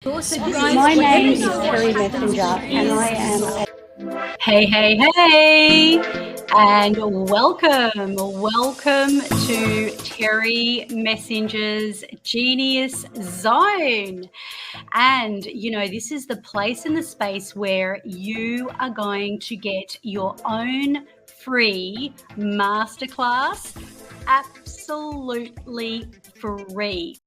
My name is Terri Messenger, and I am a... Hey, and welcome to Terri Messenger's Genius Zone. And, this is the place in the space where you are going to get your own free masterclass absolutely free.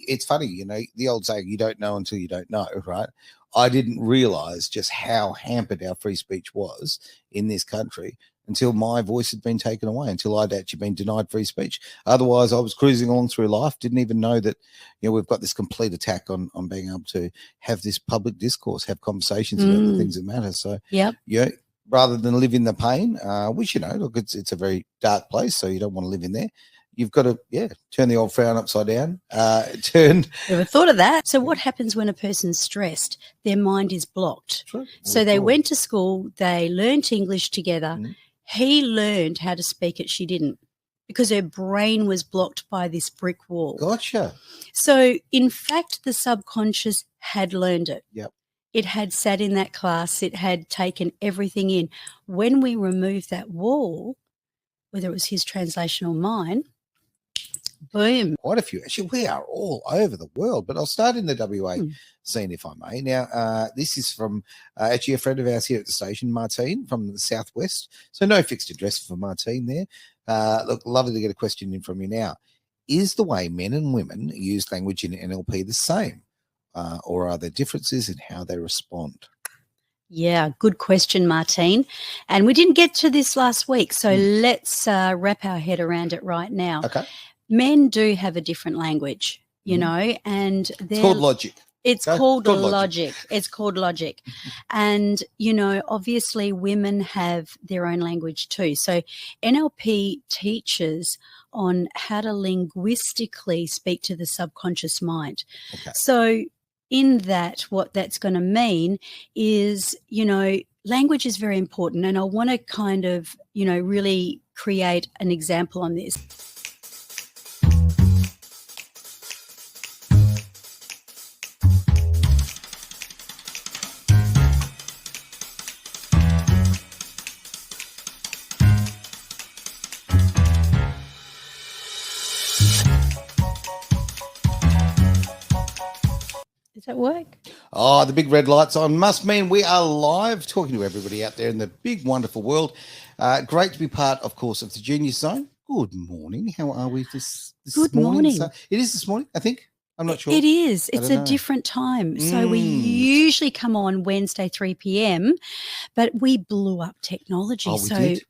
It's funny, the old saying, you don't know until you don't know, right? I didn't realize just how hampered our free speech was in this country until my voice had been taken away, until I'd actually been denied free speech. Otherwise, I was cruising along through life, didn't even know that, we've got this complete attack on being able to have this public discourse, have conversations about the things that matter. So, rather than live in the pain, which, look, it's a very dark place, so you don't want to live in there. You've got to, turn the old frown upside down. Never thought of that. So what happens when a person's stressed? Their mind is blocked. Sure. So they went to school, they learnt English together. He learned how to speak it, she didn't, because her brain was blocked by this brick wall. Gotcha. So, in fact, the subconscious had learned it. Yep. It had sat in that class. It had taken everything in. When we removed that wall, whether it was his translation or mine, boom. Quite a few. Actually, we are all over the world, but I'll start in the WA scene, if I may. Now, this is from actually a friend of ours here at the station, Martine, from the southwest. So no fixed address for Martine there. Look, lovely to get a question in from you now. Is the way men and women use language in NLP the same, or are there differences in how they respond? Yeah, good question, Martine. And we didn't get to this last week, so let's wrap our head around it right now. Okay. Men do have a different language, and it's called logic. It's called logic. It's called logic. And, obviously women have their own language too. So NLP teaches on how to linguistically speak to the subconscious mind. Okay. So in that, what that's going to mean is, language is very important. And I want to kind of, really create an example on this. Does that work? Oh, the big red lights on must mean we are live talking to everybody out there in the big, wonderful world. Great to be part, of course, of the Genius Zone. Good morning. How are we this Good morning? morning. So it is this morning, I think. I'm not sure. It is. It's a different time. So we usually come on Wednesday, 3 p.m, but we blew up technology. Oh,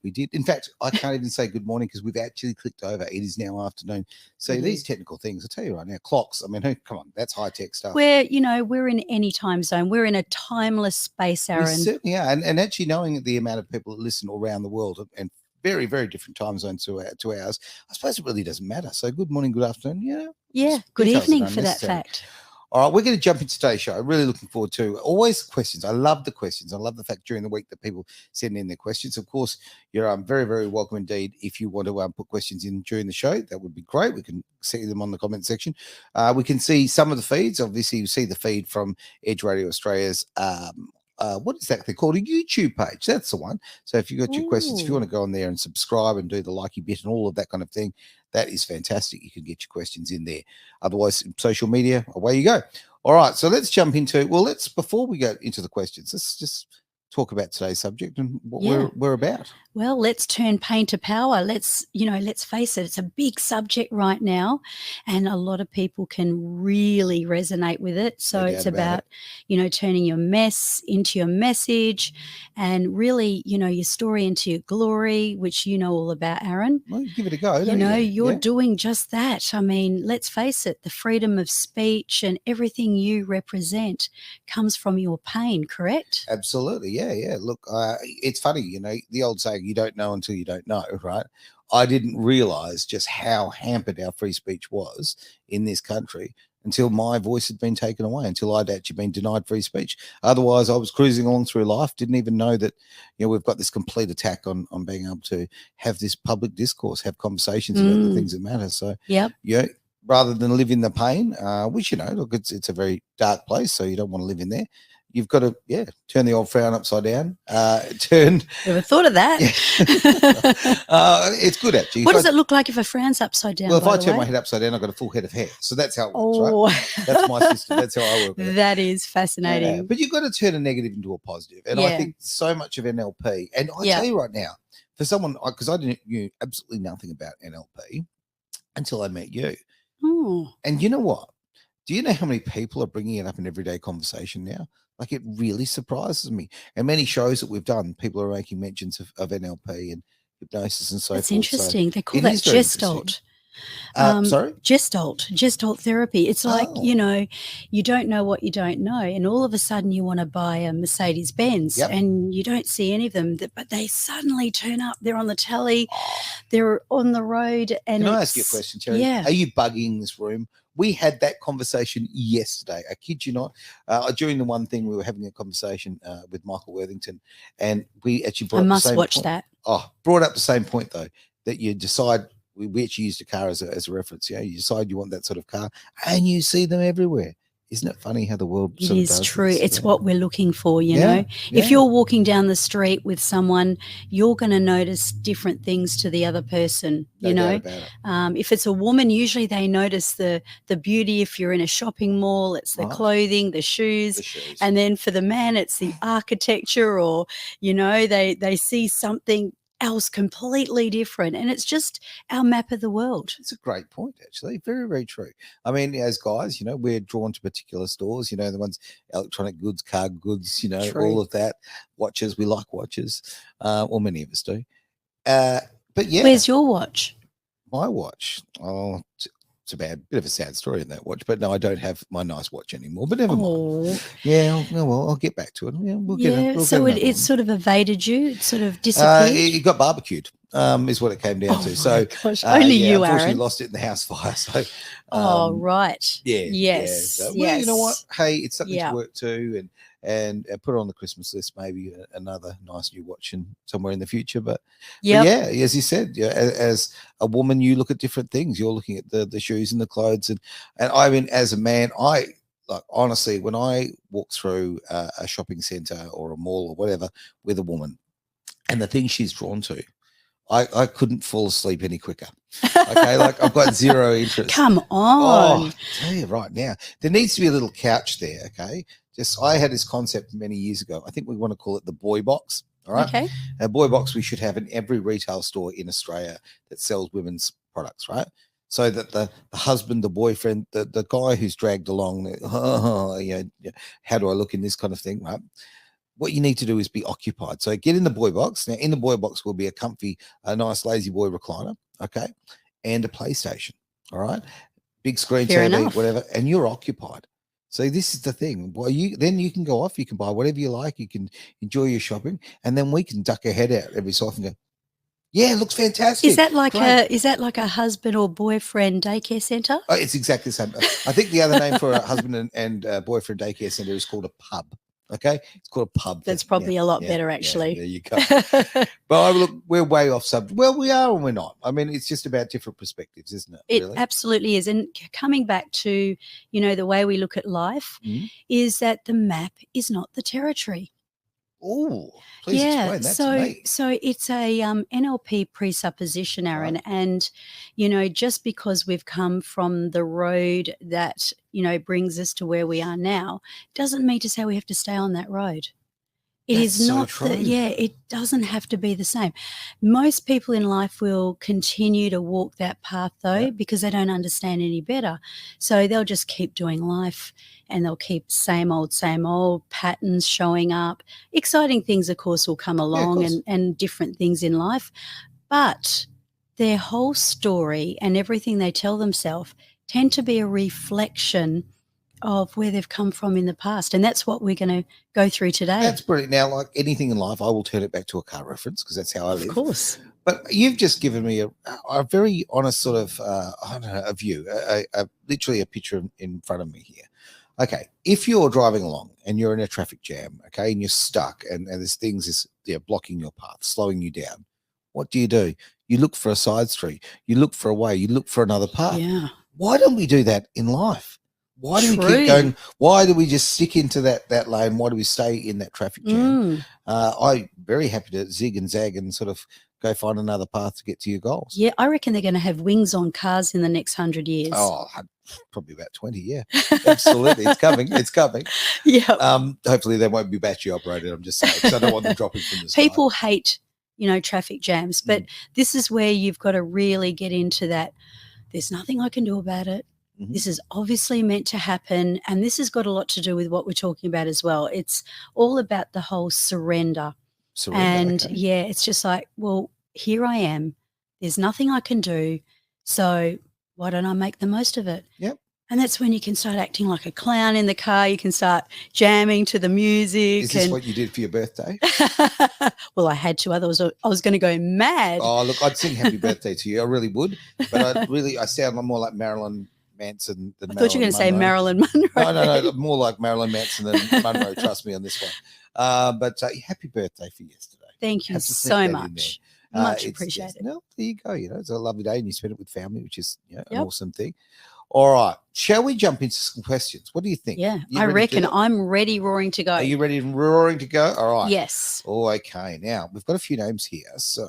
we did. In fact, I can't even say good morning because we've actually clicked over. It is now afternoon. So these technical things, I tell you right now, clocks, I mean, come on, that's high-tech stuff. We're in any time zone. We're in a timeless space, Aaron. We certainly are. And actually knowing the amount of people that listen all around the world and very, very different time zones to ours, I suppose it really doesn't matter. So good morning, good afternoon. Yeah, good evening for that fact. All right, we're going to jump into today's show. I'm really looking forward to always questions. I love the questions. I love the fact during the week that people send in their questions. Of course, you're very, very welcome indeed. If you want to put questions in during the show, that would be great. We can see them on the comment section. We can see some of the feeds. Obviously, you see the feed from Edge Radio Australia's what is that thing called? A YouTube page. That's the one. So if you've got your questions, if you want to go on there and subscribe and do the likey bit and all of that kind of thing, that is fantastic. You can get your questions in there. Otherwise, social media, away you go. All right. So let's jump into, before we go into the questions, let's just talk about today's subject and what we're about. Well, let's turn pain to power. Let's face it, it's a big subject right now, and a lot of people can really resonate with it. So it's about turning your mess into your message and really, your story into your glory, which you know all about, Aaron. Well, give it a go. You're doing just that. I mean, let's face it, the freedom of speech and everything you represent comes from your pain, correct? Absolutely, yeah. Yeah. Look, it's funny, you know, the old saying, you don't know until you don't know, right? I didn't realize just how hampered our free speech was in this country until my voice had been taken away, until I'd actually been denied free speech. Otherwise, I was cruising along through life, didn't even know that, you know, we've got this complete attack on being able to have this public discourse, have conversations about the things that matter. So, Yep. yeah, rather than live in the pain, which, you know, look, it's a very dark place, so you don't want to live in there. You've got to, turn the old frown upside down. Never thought of that. It's good actually. What does it look like if a frown's upside down? Well, if I turn my head upside down, I've got a full head of hair. So that's how it works, right? That's my system. That's how I work. That is fascinating. Yeah, but you've got to turn a negative into a positive. And I think so much of NLP, and I tell you right now, for someone, because I knew absolutely nothing about NLP until I met you. And you know what? Do you know how many people are bringing it up in everyday conversation now? Like, it really surprises me. And many shows that we've done, people are making mentions of NLP and hypnosis and so forth. That's interesting. So they call that Gestalt. Sorry? Gestalt therapy. It's like, you know, you don't know what you don't know. And all of a sudden you want to buy a Mercedes Benz and you don't see any of them, but they suddenly turn up. They're on the telly, they're on the road. And can I ask you a question, Terri? Yeah. Are you bugging this room? We had that conversation yesterday. I kid you not. During the one thing, we were having a conversation with Michael Worthington, and we actually brought up the same point. that. Brought up the same point, though, that you decide, we actually used a car as a reference. You decide you want that sort of car, and you see them everywhere. Isn't it funny how the world It is true. It's what we're looking for, you know. Yeah. If you're walking down the street with someone, you're going to notice different things to the other person, you know. If it's a woman, usually they notice the beauty. If you're in a shopping mall, it's the clothing, the shoes. And then for the man, it's the architecture, or, you know, they see something else completely different, and it's just our map of the world. It's a great point, actually. Very, very true. I mean, as guys, you know, we're drawn to particular stores, you know, the ones, electronic goods, car goods, you know, all of that. Watches, we like watches, or many of us do. But yeah, where's your watch? My watch, it's a bit of a sad story in that watch, but no, I don't have my nice watch anymore. But never mind. Yeah, well, I'll get back to it. Yeah, we'll get so it sort of evaded you. It sort of disappeared. It got barbecued. Is what it came down to. So gosh, only you, unfortunately, Aaron. lost it in the house fire. So right. Yeah. Yes. Yeah. So, well, you know what? Hey, it's something to work to, and put it on the Christmas list. Maybe another nice new watch somewhere in the future. But yeah, as you said, as a woman, you look at different things. You're looking at the shoes and the clothes, and I mean, as a man, like, honestly, when I walk through a shopping center or a mall or whatever with a woman, and the thing she's drawn to, I couldn't fall asleep any quicker. Okay, like, I've got zero interest. Come on. Oh, I tell you right now, there needs to be a little couch there. Okay, I had this concept many years ago. I think we want to call it the boy box. All right. Okay. A boy box we should have in every retail store in Australia that sells women's products, right? So that the husband, the boyfriend, the guy who's dragged along, how do I look in this kind of thing, right? What you need to do is be occupied. So get in the boy box. Now, in the boy box will be a nice lazy boy recliner, okay, and a PlayStation, all right, big screen TV, whatever, and you're occupied. So this is the thing. Well, then you can go off. You can buy whatever you like. You can enjoy your shopping, and then we can duck our head out every so often and go, yeah, it looks fantastic. Is that like a husband or boyfriend daycare center? Oh, it's exactly the same. I think the other name for a husband and boyfriend daycare center is called a pub. Okay, it's called a pub. That's probably a lot better, actually. There you go. But look, we're way off subject. Well, we are and we're not. I mean, it's just about different perspectives, isn't it? It absolutely is. And coming back to, the way we look at life is that the map is not the territory. Oh, please explain that to me. So it's a NLP presupposition, Aaron, right. And just because we've come from the road that brings us to where we are now, doesn't mean to say we have to stay on that road. It is not. It doesn't have to be the same. Most people in life will continue to walk that path though, because they don't understand any better. So they'll just keep doing life, and they'll keep same old patterns showing up. Exciting things, of course, will come along, and different things in life, but their whole story and everything they tell themselves tend to be a reflection of where they've come from in the past. And that's what we're going to go through today. That's brilliant. Now, like anything in life, I will turn it back to a car reference because that's how I live. Of course. But you've just given me a very honest sort of, I don't know, a view, literally a picture in front of me here. Okay, if you're driving along and you're in a traffic jam, okay, and you're stuck and there's things blocking your path, slowing you down, what do? You look for a side street, you look for a way, you look for another path. Yeah. Why don't we do that in life? Why do we keep going? Why do we just stick into that lane? Why do we stay in that traffic jam? I'm very happy to zig and zag and sort of go find another path to get to your goals. Yeah, I reckon they're going to have wings on cars in the next 100 years. Oh, probably about 20, yeah. Absolutely. It's coming. It's coming. Yeah. Hopefully they won't be battery operated, I'm just saying, because I don't want them dropping from the sky. People hate, traffic jams, but this is where you've got to really get into that. There's nothing I can do about it. Mm-hmm. This is obviously meant to happen, and this has got a lot to do with what we're talking about as well. It's all about the whole surrender. And yeah, it's just like, well, here I am. There's nothing I can do, so why don't I make the most of it? Yep. And that's when you can start acting like a clown in the car. You can start jamming to the music. Is this what you did for your birthday? Well, I had to. Otherwise, I was going to go mad. Oh, look, I'd sing happy birthday to you. I really would. But I sound more like Marilyn Manson than I thought you were going to say Marilyn Monroe. No, more like Marilyn Manson than Monroe. Trust me on this one. But happy birthday for yesterday. Thank you so much. Much appreciated. No, there you go. It's a lovely day, and you spend it with family, which is an awesome thing. All right, shall we jump into some questions? What do you think? Yeah, I reckon I'm ready, roaring to go. Are you ready, roaring to go? All right. Yes. Oh, okay. Now we've got a few names here, so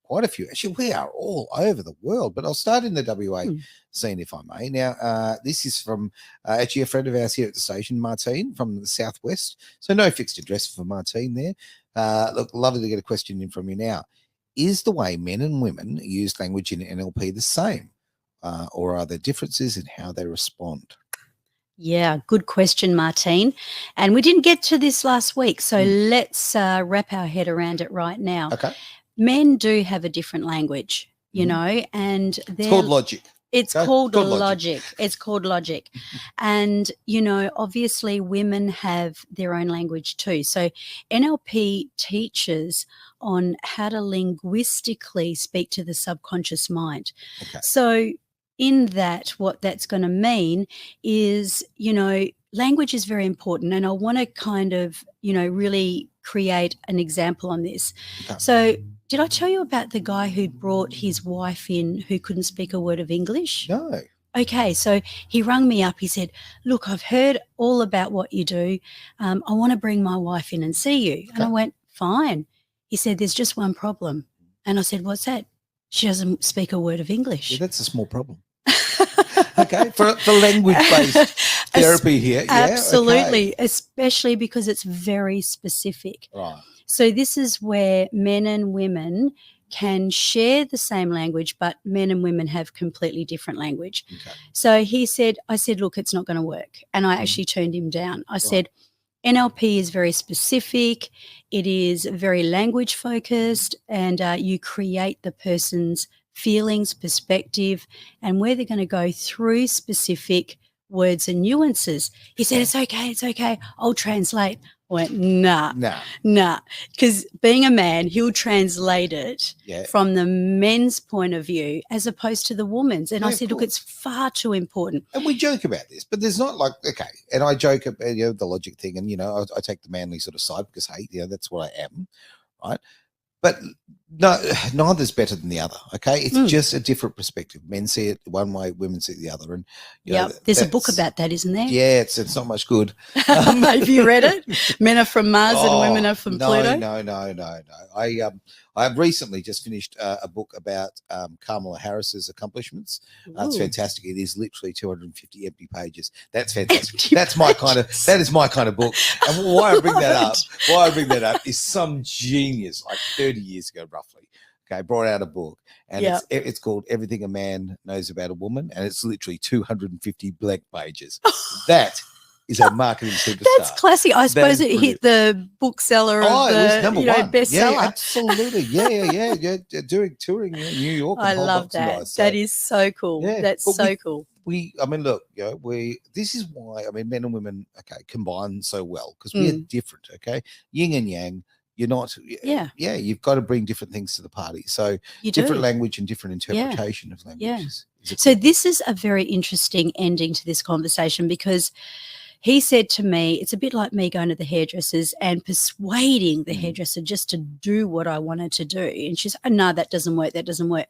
quite a few. Actually, we are all over the world, but I'll start in the WA scene, if I may. Now, this is from actually a friend of ours here at the station, Martine, from the southwest. So no fixed address for Martine there. Look, lovely to get a question in from you now. Is the way men and women use language in NLP the same, or are there differences in how they respond? Yeah, good question, Martine. And we didn't get to this last week, so let's wrap our head around it right now. Okay. Men do have a different language, and it's called logic. It's called logic. It's called logic. And, obviously women have their own language too. So NLP teaches on how to linguistically speak to the subconscious mind. Okay. So in that, what that's going to mean is, language is very important. And I want to kind of, really create an example on this. Okay. So did I tell you about the guy who brought his wife in who couldn't speak a word of English? No. Okay, so he rang me up. He said, look, I've heard all about what you do. I want to bring my wife in and see you. Okay. And I went, fine. He said, there's just one problem. And I said, what's that? She doesn't speak a word of English. Yeah, that's a small problem. Okay, for language-based therapy here. Yeah, absolutely, okay. Especially because it's very specific. Right. So this is where men and women can share the same language, but men and women have completely different language. Okay. So I said, look, it's not going to work. And I actually turned him down. I said, NLP is very specific. It is very language focused, and you create the person's feelings, perspective, and where they're going to go through specific words and nuances. He said, it's okay. I'll translate. I went, nah. Because being a man, he'll translate it from the men's point of view as opposed to the woman's. And I said, look, it's far too important. And we joke about this, but there's not and I joke about the logic thing, and I take the manly sort of side because that's what I am, right? But no, neither's better than the other. Okay, it's just a different perspective. Men see it one way, women see it the other. And there's a book about that, isn't there? Yeah, it's not much good. Have you read it? Men are from Mars and women are from Pluto. No. I've recently just finished a book about Kamala Harris's accomplishments. It's fantastic. It is literally 250 empty pages. That's fantastic. That is my kind of book. And why I bring that up is some genius, like 30 years ago, roughly, brought out a book, and it's called Everything a Man Knows About a Woman, and it's literally 250 blank pages. That is a marketing superstar. That's classic. I suppose it hit the bookseller of the number one bestseller. Yeah, absolutely. Yeah. Doing touring in New York. I love that. So, that is so cool. Yeah. That's so cool. I mean, look, this is why, I mean, men and women, combine so well because we are different, yin and yang. You're not, you've got to bring different things to the party. So different language and different interpretation of languages. So this is a very interesting ending to this conversation because he said to me, it's a bit like me going to the hairdressers and persuading the hairdresser just to do what I wanted to do. And she's, oh, no, that doesn't work. That doesn't work.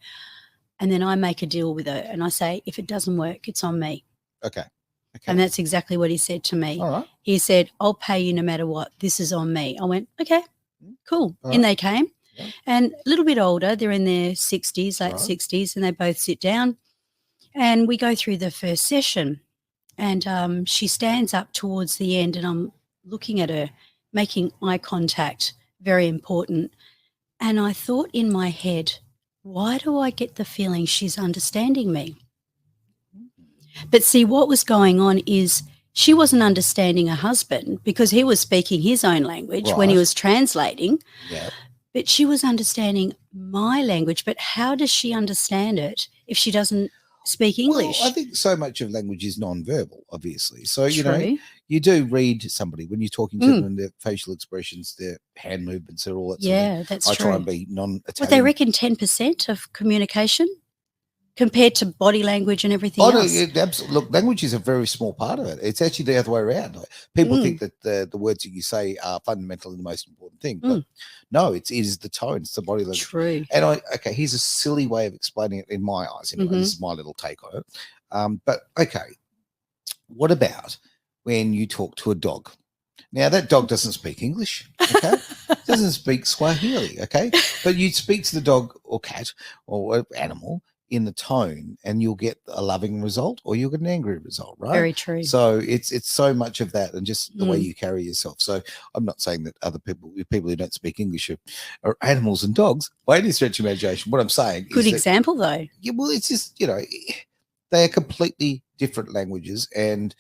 And then I make a deal with her and I say, if it doesn't work, it's on me. Okay. And that's exactly what he said to me. All right. He said, I'll pay you no matter what. This is on me. I went, okay, cool. All In right. they came. Yeah. And a little bit older, they're in their 60s, late 60s, and they both sit down. And we go through the first session. And she stands up towards the end and I'm looking at her, making eye contact, very important. And I thought in my head, why do I get the feeling she's understanding me? But see, what was going on is she wasn't understanding her husband because he was speaking his own language when he was translating. Yeah. But she was understanding my language. But how does she understand it if she doesn't speak English? Well, I think so much of language is non-verbal, obviously. So, you do read somebody when you're talking to them and their facial expressions, their hand movements, and all that sort of thing. That's I true. try and be non-Italian. What they reckon 10% of communication compared to body language and everything else? No, absolutely. Look, language is a very small part of it. It's actually the other way around. Like, people think that the words that you say are fundamentally the most important thing. But no, it is the tone. It's the body language. True. And here's a silly way of explaining it in my eyes. Anyway, this is my little take on it. But what about when you talk to a dog? Now, that dog doesn't speak English, doesn't speak Swahili, but you speak to the dog or cat or animal in the tone and you'll get a loving result or you'll get an angry result, right? Very true. So it's so much of that and just the way you carry yourself. So I'm not saying that other people who don't speak English are animals and dogs by any stretch of imagination. What I'm saying Good is example, though. Yeah, well, it's just, they are completely different languages and,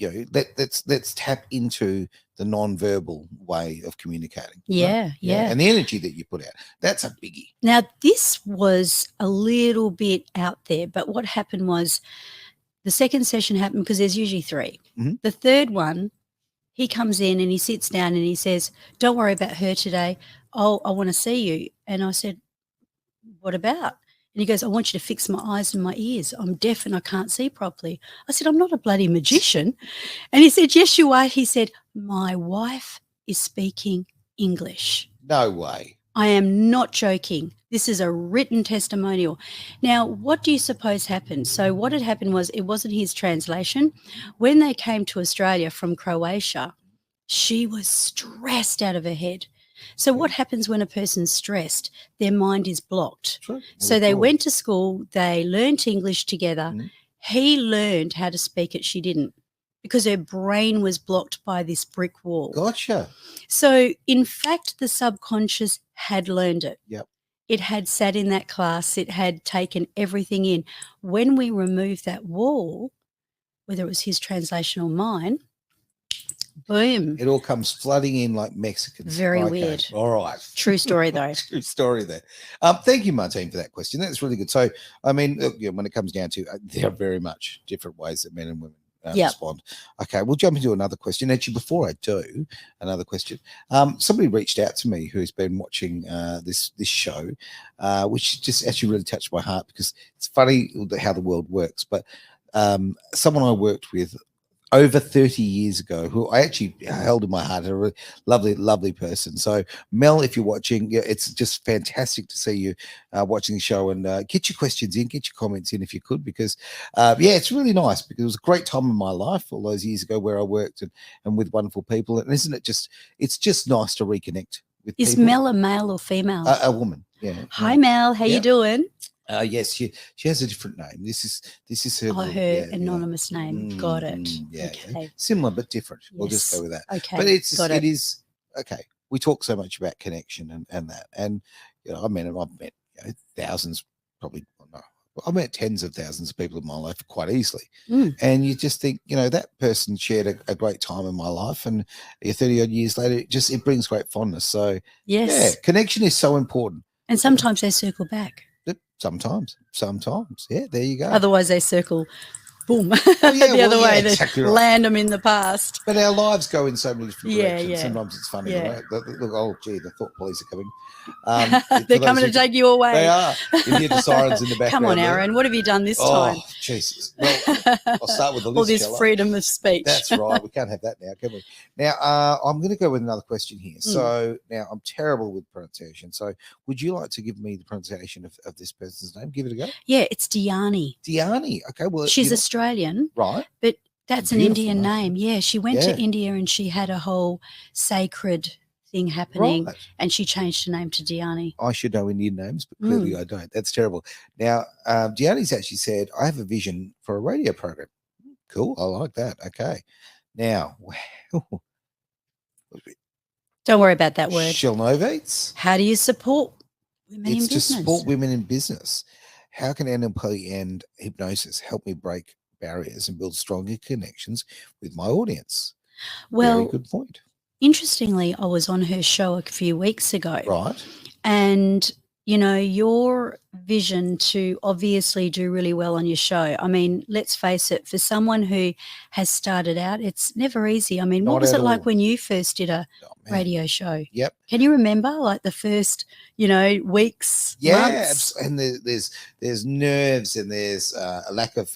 let's tap into the non-verbal way of communicating. Yeah. And the energy that you put out, that's a biggie. Now, this was a little bit out there, but what happened was the second session happened because there's usually 3. The third one, he comes in and he sits down and he says, don't worry about her today. Oh, I want to see you. And I said, what about? And he goes, I want you to fix my eyes and my ears. I'm deaf and I can't see properly. I said, I'm not a bloody magician. And he said, yes, you are. He said, my wife is speaking English. No way. I am not joking. This is a written testimonial. Now, what do you suppose happened? So what had happened was it wasn't his translation. When they came to Australia from Croatia, she was stressed out of her head. So what happens when a person's stressed? Their mind is blocked. Sure. So they went to school, they learnt English together. He learned how to speak it, she didn't, because her brain was blocked by this brick wall. Gotcha. So in fact, the subconscious had learned it. Yep. It had sat in that class. It had taken everything in. When we removed that wall, whether it was his translation or mine, boom. It all comes flooding in like Mexicans. Very weird. All right. True story, though. True story there. Thank you, Martine, for that question. That's really good. So, I mean, look, when it comes down to there are very much different ways that men and women respond. Okay, we'll jump into another question. Actually, before I do another question, somebody reached out to me who's been watching this show, which just actually really touched my heart because it's funny how the world works. But someone I worked with over 30 years ago, who I actually held in my heart, a really lovely, lovely person. So, Mel, if you're watching, it's just fantastic to see you watching the show and get your questions in, get your comments in if you could, because, it's really nice because it was a great time in my life all those years ago where I worked and with wonderful people. And isn't it just, it's just nice to reconnect with Is people. Mel a male or female? A woman, yeah. Hi, Mel. How you doing? Yes, she has a different name. This is her. Her anonymous name. Got it. Yeah, okay. Similar but different. Yes. We'll just go with that. Okay, but it is okay. We talk so much about connection and that, and I've met thousands, probably. No, I've met tens of thousands of people in my life quite easily, and you just think that person shared a great time in my life, and 30 odd years later, it brings great fondness. So connection is so important, and sometimes they circle back. Sometimes. Yeah, there you go. Otherwise, they circle boom, Oh, yeah, the other way, exactly right. land them in the past. But our lives go in so many different Yeah, directions. yeah. Sometimes it's funny, Yeah. right? Look, oh, gee, the thought police are coming. They're coming to take you away. They are. You hear the sirens in the background. Come on, there. Aaron. What have you done this time? Oh, Jesus. Well, I'll start with the list, All this shall I? freedom of speech. That's right. We can't have that now, can we? Now, I'm going to go with another question here. So now I'm terrible with pronunciation. So would you like to give me the pronunciation of this person's name? Give it a go. Yeah, it's Diani. Diani. Okay. Well, she's Australian. Right. But that's an Indian name. Yeah. She went to India and she had a whole sacred thing happening, and she changed her name to Diani. I should know Indian names, but clearly I don't. That's terrible. Now, Diani's actually said, I have a vision for a radio program. Cool. I like that. Okay. Now, wow. Don't worry about that word. Shelnovates. How do you support women in business? It's to support women in business. How can NLP and hypnosis help me break barriers and build stronger connections with my audience? Well, very good point. Interestingly, I was on her show a few weeks ago. Right. And, you know, your vision to obviously do really well on your show. I mean, let's face it, for someone who has started out, it's never easy. I mean, what was it like when you first did a radio show? Yep. Can you remember like the first, you know, weeks, months? And there's nerves and there's a lack of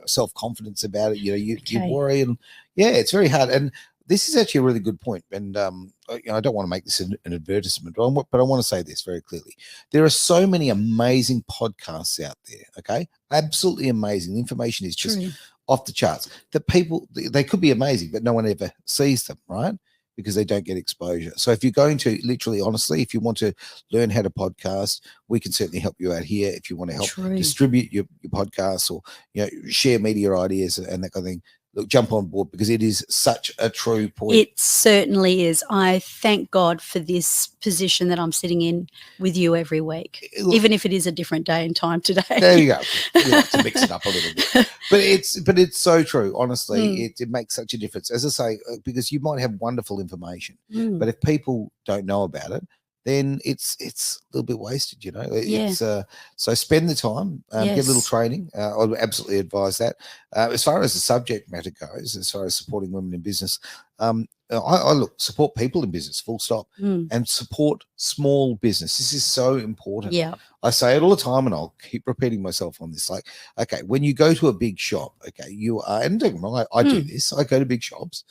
self-confidence about it. You know, you worry and it's very hard. And this is actually a really good point, and I don't want to make this an advertisement, but I want to say this very clearly. There are so many amazing podcasts out there, okay? Absolutely amazing. The information is just off the charts. The people, they could be amazing, but no one ever sees them, right? Because they don't get exposure. So if you're going to literally, honestly, if you want to learn how to podcast, we can certainly help you out here. If you want to help distribute your podcasts or, you know, share media ideas and that kind of thing, look, jump on board, because it is such a true point. It certainly is. I thank God for this position that I'm sitting in with you every week, even if it is a different day and time today. There you go. You like to mix it up a little bit. But it's so true. Honestly, it makes such a difference. As I say, because you might have wonderful information, but if people don't know about it, then it's a little bit wasted, you know. It's so spend the time, get a little training. I would absolutely advise that. As far as the subject matter goes, as far as supporting women in business, I look, support people in business, full stop, and support small business. This is so important. Yeah, I say it all the time, and I'll keep repeating myself on this. Like, okay, when you go to a big shop, okay, you are, and don't get me wrong, I do this. I go to big shops,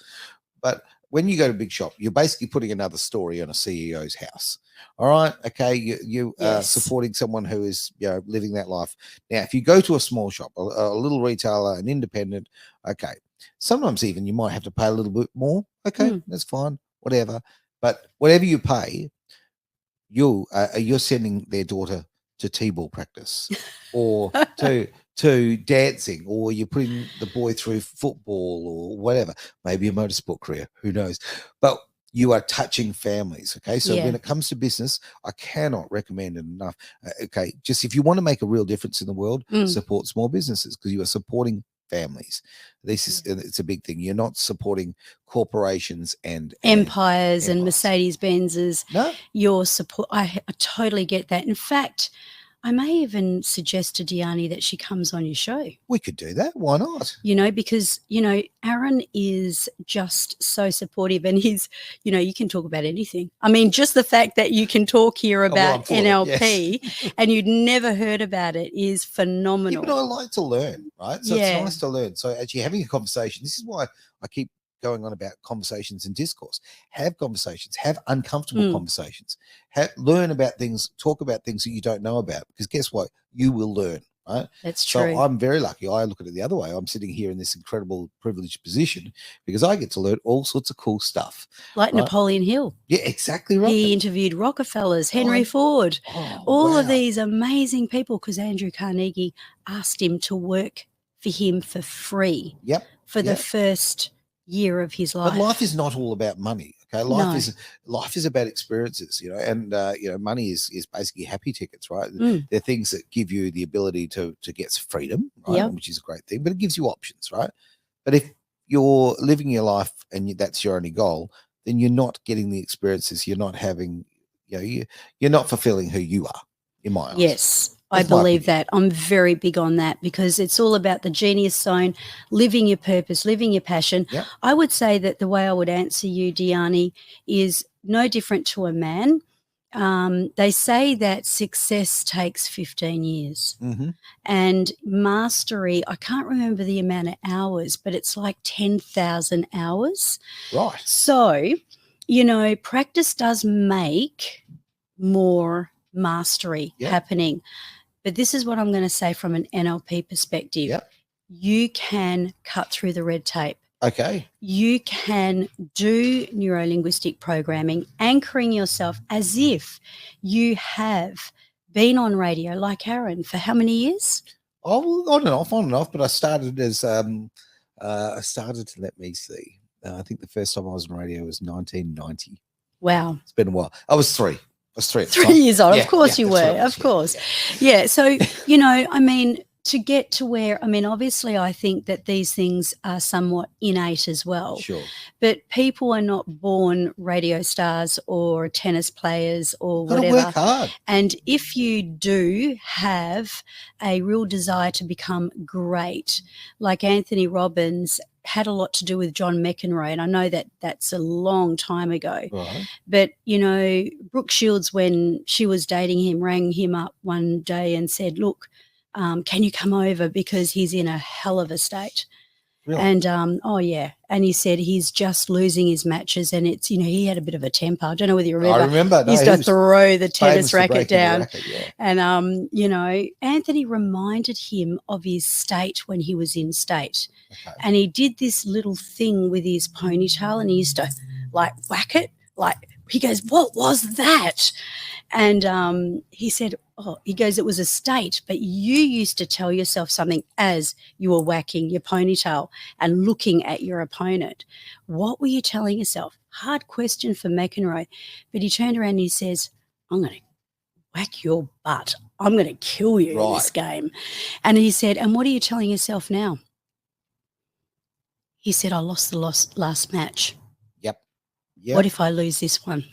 but when you go to a big shop, you're basically putting another story on a CEO's house. All right. Okay. You are supporting someone who is, you know, living that life. Now, if you go to a small shop, a little retailer, an independent, okay, sometimes even you might have to pay a little bit more. Okay. That's fine. Whatever. But whatever you pay, you're sending their daughter to T-ball practice or to dancing, or you're putting the boy through football or whatever, maybe a motorsport career, who knows, but you are touching families. Okay. So when it comes to business, I cannot recommend it enough. Okay. Just if you want to make a real difference in the world, support small businesses, because you are supporting families. This is, it's a big thing. You're not supporting corporations and empires and Mercedes-Benzes. No. Your support. I totally get that. In fact, I may even suggest to Diani that she comes on your show. We could do that. Why not? You know, because, you know, Aaron is just so supportive, and he's, you know, you can talk about anything. I mean, just the fact that you can talk here about NLP and you'd never heard about it is phenomenal. Yeah, but I like to learn, right? So it's nice to learn. So actually having a conversation, this is why I keep going on about conversations and discourse. Have conversations, have uncomfortable conversations, learn about things, talk about things that you don't know about, because guess what? You will learn, right? That's true. So I'm very lucky. I look at it the other way. I'm sitting here in this incredible privileged position because I get to learn all sorts of cool stuff. Like Napoleon Hill. Yeah, exactly right. He interviewed Rockefellers, Henry Ford, all of these amazing people, because Andrew Carnegie asked him to work for him for free for the first year of his life. But life is not all about money. Okay, life is about experiences, you know, and you know, money is basically happy tickets, right? They're things that give you the ability to get freedom, right? Which is a great thing, but it gives you options, right? But if you're living your life and that's your only goal, then you're not getting the experiences. You're not having, you know, you're not fulfilling who you are, in my eyes. Yes. I That's my believe opinion. that. I'm very big on that because it's all about the genius zone, living your purpose, living your passion. Yep. I would say that the way I would answer you, Diani, is no different to a man. They say that success takes 15 years. Mm-hmm. And mastery, I can't remember the amount of hours, but it's like 10,000 hours. Right. So, practice does make more mastery Yep. happening. But this is what I'm going to say from an NLP perspective. Yep. You can cut through the red tape. Okay. You can do neuro-linguistic programming, anchoring yourself as if you have been on radio like Aaron for how many years? Oh, on and off. But I started as let me see. I think the first time I was on radio was 1990. Wow. It's been a while. I was three. At the 3 time. years old. Yeah, of course yeah, you that's were. what it was, Of course. Yeah. So, to get to where, obviously I think that these things are somewhat innate as well. Sure. But people are not born radio stars or tennis players or Gotta whatever. work hard. And if you do have a real desire to become great, like Anthony Robbins had a lot to do with John McEnroe, and I know that that's a long time ago. Right. But, Brooke Shields, when she was dating him, rang him up one day and said, look, can you come over because he's in a hell of a state? Really? And, and he said he's just losing his matches and it's, he had a bit of a temper. I don't know whether you remember. I remember. He used to throw the tennis racket down. Racket, yeah. And, Anthony reminded him of his state when he was in state. Okay. And he did this little thing with his ponytail and he used to whack it. He goes, what was that? And he said, it was a state, but you used to tell yourself something as you were whacking your ponytail and looking at your opponent. What were you telling yourself? Hard question for McEnroe. But he turned around and he says, I'm going to whack your butt. I'm going to kill you in this game. And he said, and what are you telling yourself now? He said, I lost the last match. Yep. What if I lose this one?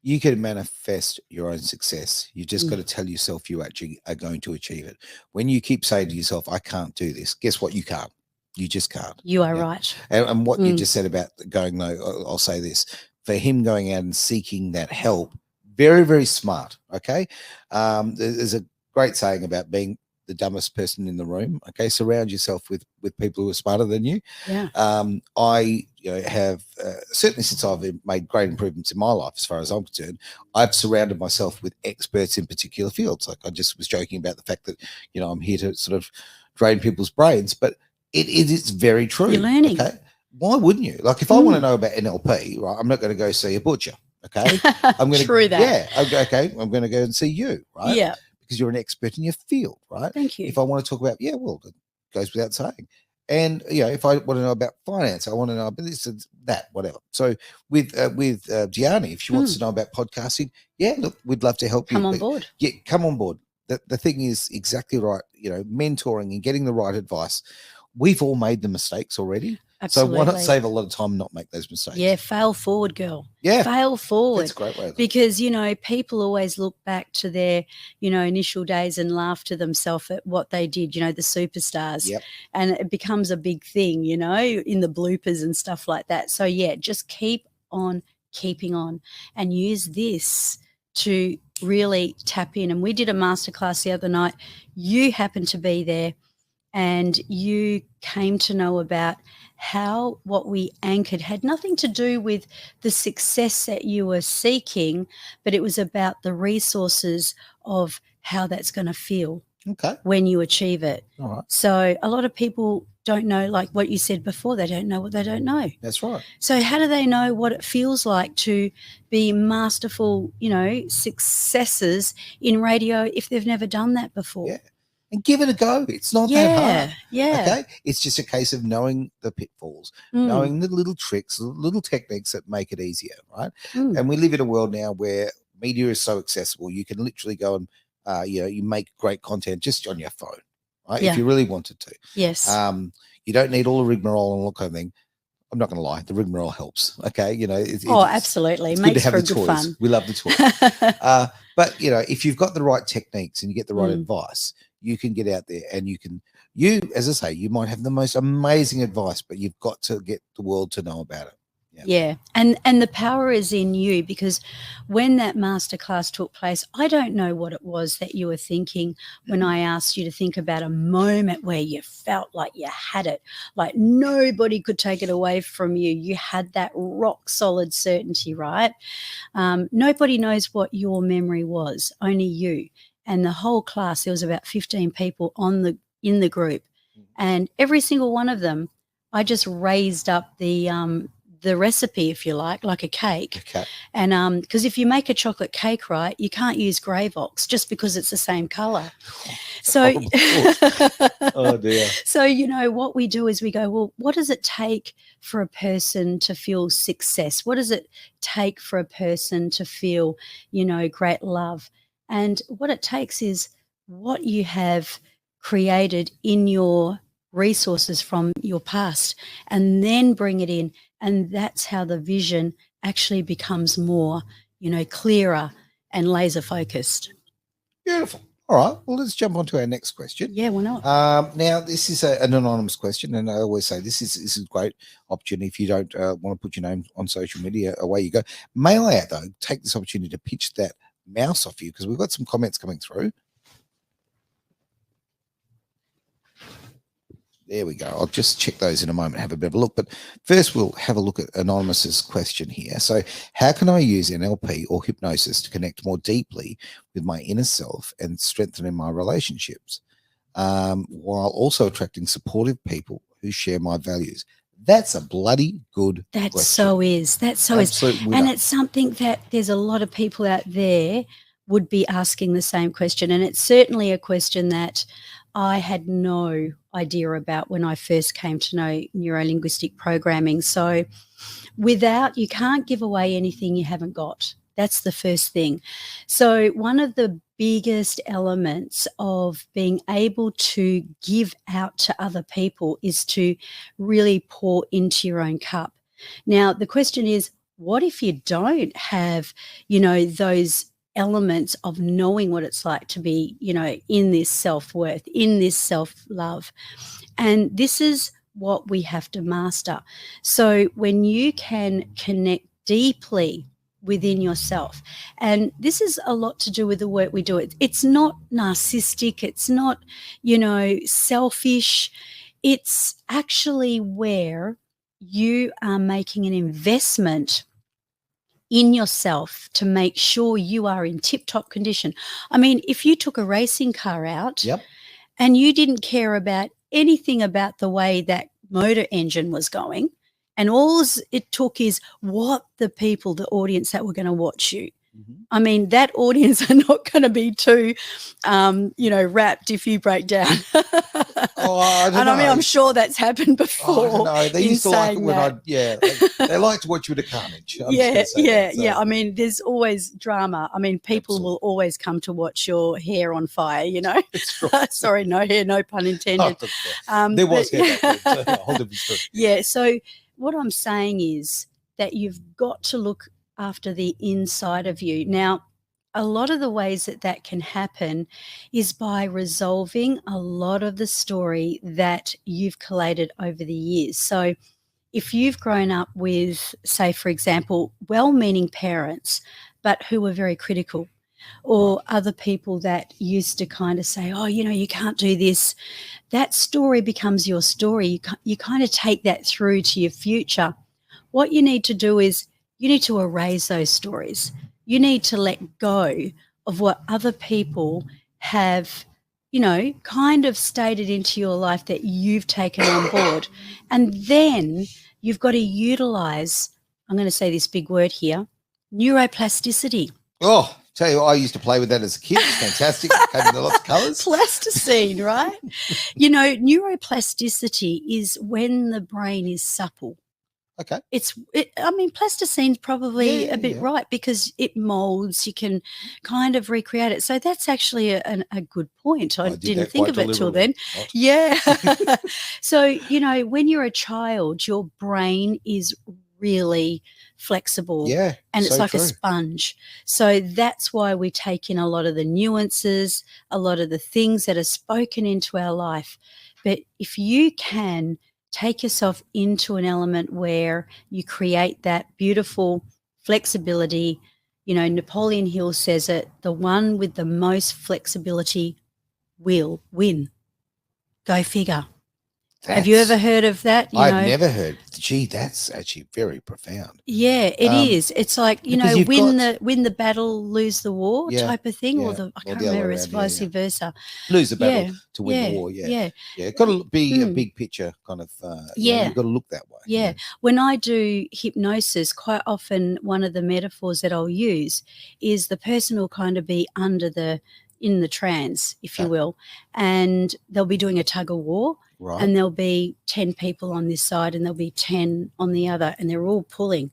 You can manifest your own success. You just got to tell yourself you actually are going to achieve it. When you keep saying to yourself, I can't do this, guess what? You can't. You just can't. You are right. And what you just said about going, no, I'll say this. For him going out and seeking that help, very, very smart, okay? There's a great saying about being the dumbest person in the room, okay? Surround yourself with people who are smarter than you. Yeah. I have certainly since I've made great improvements in my life as far as I'm concerned, I've surrounded myself with experts in particular fields. Like I just was joking about the fact that I'm here to sort of drain people's brains, but it is very true. You're learning. Okay? Why wouldn't you? Like if I want to know about NLP, right, I'm not going to go see a butcher. Okay, I'm going to True that. Yeah. Okay, I'm going to go and see you, right? Yeah. Because you're an expert in your field, right? Thank you. If I want to talk about, it goes without saying. And if I want to know about finance, I want to know about this and that, whatever. So with Gianni, if she wants to know about podcasting, look, we'd love to help you. Come on board. Yeah, come on board. The thing is exactly right. Mentoring and getting the right advice. We've all made the mistakes already. Absolutely. So why not save a lot of time and not make those mistakes? Yeah, fail forward, girl. Yeah. Fail forward. That's a great way. Because, people always look back to their, initial days and laugh to themselves at what they did, the superstars. Yep. And it becomes a big thing, in the bloopers and stuff like that. So, just keep on keeping on and use this to really tap in. And we did a masterclass the other night. You happened to be there and you came to know about how what we anchored had nothing to do with the success that you were seeking, but it was about the resources of how that's going to feel when you achieve it. All right. So a lot of people don't know, like what you said before, they don't know what they don't know. That's right. So how do they know what it feels like to be masterful, successes in radio if they've never done that before? Yeah. And give it a go. It's not that hard. Yeah. Okay. It's just a case of knowing the pitfalls, knowing the little tricks, the little techniques that make it easier, right? And we live in a world now where media is so accessible. You can literally go and you make great content just on your phone, right? If you really wanted to. Yes. You don't need all the rigmarole and all that kind of thing. I'm not going to lie, the rigmarole helps. Okay, absolutely, it's makes good to have for the good toys. fun. We love the toys. But, if you've got the right techniques and you get the right advice, you can get out there and as I say, you might have the most amazing advice, but you've got to get the world to know about it. Yeah. And the power is in you, because when that masterclass took place, I don't know what it was that you were thinking when I asked you to think about a moment where you felt like you had it, like nobody could take it away from you. You had that rock solid certainty, right? Nobody knows what your memory was, only you. And the whole class, there was about 15 people in the group, and every single one of them, I just raised up the recipe, if you like a cake. Okay. And because if you make a chocolate cake, right, you can't use Gravox just because it's the same color. So, oh dear. So, what we do is we go, well, what does it take for a person to feel success? What does it take for a person to feel, great love? And what it takes is what you have created in your resources from your past, and then bring it in. And that's how the vision actually becomes more, clearer and laser focused. Beautiful. All right. Well, let's jump on to our next question. Yeah, why not? Now, this is an anonymous question, and I always say this is a great opportunity. If you don't want to put your name on social media, away you go. May I, though, take this opportunity to pitch that mouse off you, because we've got some comments coming through. There we go. I'll just check those in a moment, have a bit of a look. But first, we'll have a look at Anonymous's question here. So, how can I use NLP or hypnosis to connect more deeply with my inner self and strengthening my relationships, while also attracting supportive people who share my values? That's a bloody good question. That's so is. And it's something that there's a lot of people out there would be asking the same question. And it's certainly a question that I had no idea about when I first came to know Neuro-Linguistic Programming. So you can't give away anything you haven't got. That's the first thing. So one of the biggest elements of being able to give out to other people is to really pour into your own cup. Now, the question is, what if you don't have, those elements of knowing what it's like to be, in this self-worth, in this self-love? And this is what we have to master. So when you can connect deeply within yourself, and this is a lot to do with the work we do. It's not narcissistic. It's not, selfish. It's actually where you are making an investment in yourself to make sure you are in tip-top condition. I mean, if you took a racing car out and you didn't care about anything about the way that motor engine was going, and all it took is what the audience that were going to watch you. I mean, that audience are not going to be too, rapt if you break down. I don't know. I mean, I'm sure that's happened before. I don't know. They used to like it when they like to watch you with a carnage. Yeah. I mean, there's always drama. I mean, people will always come to watch your hair on fire, It's right. Sorry, no hair, no pun intended. There was hair back then, so hold it. Yeah, so what I'm saying is that you've got to look after the inside of you. Now, a lot of the ways that can happen is by resolving a lot of the story that you've collated over the years. So if you've grown up with, say, for example, well-meaning parents, but who were very critical, or other people that used to kind of say, oh, you can't do this, that story becomes your story. You kind of take that through to your future. What you need to do is you need to erase those stories. You need to let go of what other people have, kind of stated into your life that you've taken on board. And then you've got to utilize, I'm going to say this big word here, neuroplasticity. Oh, tell you what, I used to play with that as a kid. It's fantastic. It came in lots of colours. Plasticine, right? Neuroplasticity is when the brain is supple. Okay. Plasticine's probably a bit right, because it molds, you can kind of recreate it. So that's actually a good point. I didn't think of it till then. What? Yeah. So, when you're a child, your brain is really flexible. Yeah. And it's so like true. a sponge. So that's why we take in a lot of the nuances, a lot of the things that are spoken into our life. But if you can take yourself into an element where you create that beautiful flexibility, Napoleon Hill says it, the one with the most flexibility will win. Go figure. Have you ever heard of that? I've never heard. Gee, that's actually very profound. Yeah, it is. It's like, win the battle, lose the war type of thing, or I can't remember. It's vice versa. Lose the battle to win the war. Yeah. It's got to be a big picture kind of. You've got to look that way. Yeah. When I do hypnosis, quite often one of the metaphors that I'll use is the person will kind of be in the trance, if you will, and they'll be doing a tug of war. Right. And there'll be 10 people on this side and there'll be 10 on the other, and they're all pulling,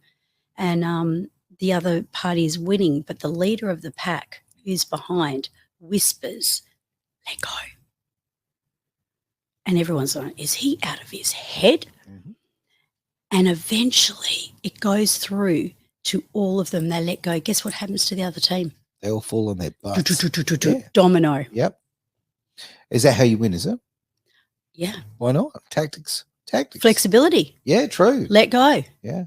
and the other party is winning, but the leader of the pack, who's behind, whispers, "Let go." And everyone's like, is he out of his head? Mm-hmm. And eventually it goes through to all of them. They let go. Guess what happens to the other team? They all fall on their butts. Domino. Yep. Is that how you win, is it? Yeah. Why not? Tactics. Flexibility. Yeah, true. Let go. Yeah.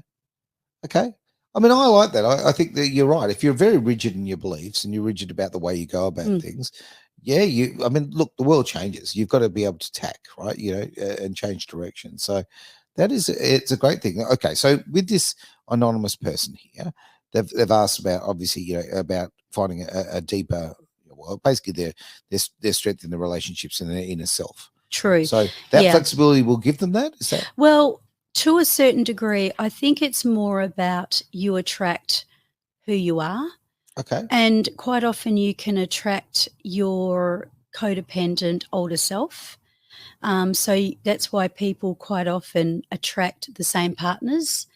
Okay. I mean, I like that. I think that you're right. If you're very rigid in your beliefs and you're rigid about the way you go about things, look, the world changes. You've got to be able to tack, right? And change direction. So it's a great thing. Okay. So with this anonymous person here, they've asked about, obviously, about finding a deeper, basically their strength in the relationships and their inner self. True. So that flexibility will give them that? Is that? Well, to a certain degree, I think it's more about you attract who you are. Okay. And quite often you can attract your codependent older self. So that's why people quite often attract the same partners,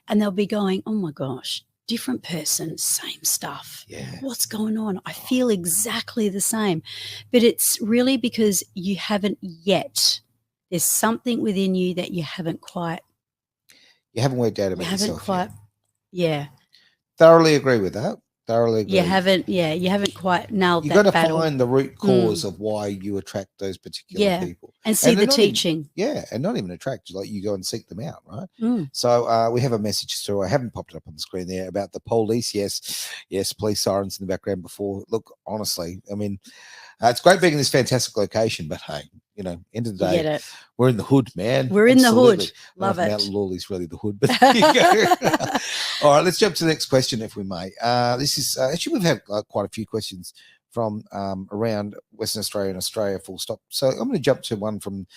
and they'll be going, oh my gosh, different person, same stuff. Yeah. What's going on? I feel exactly the same. But it's really because you haven't yet. There's something within you that you haven't quite. You haven't worked out about yourself. You haven't quite. Yeah. Thoroughly agree with that. Thoroughly agree. You haven't quite nailed that battle. You've got to find the root cause of why you attract those particular people. And see the teaching. And not even attract, like you go and seek them out, right? So we have a message through. I haven't popped it up on the screen there about the police. Yes, police sirens in the background before. Look, honestly, I mean, it's great being in this fantastic location, but hey, end of the day, we're in the hood, man. We're in the hood. Love it. Mountain Lawley's really the hood, but all right, let's jump to the next question, if we may. This is actually, we've had quite a few questions from around Western Australia and Australia, full stop. So I'm going to jump to one from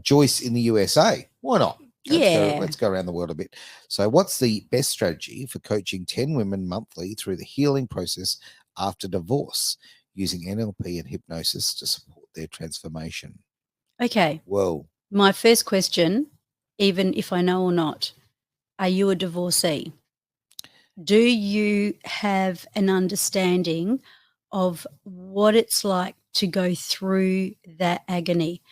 Joyce in the USA. Why not? Let's go around the world a bit. So what's the best strategy for coaching 10 women monthly through the healing process after divorce, using NLP and hypnosis to support their transformation? Okay. Whoa. My first question, even if I know or not, are you a divorcee? Do you have an understanding of what it's like to go through that agony?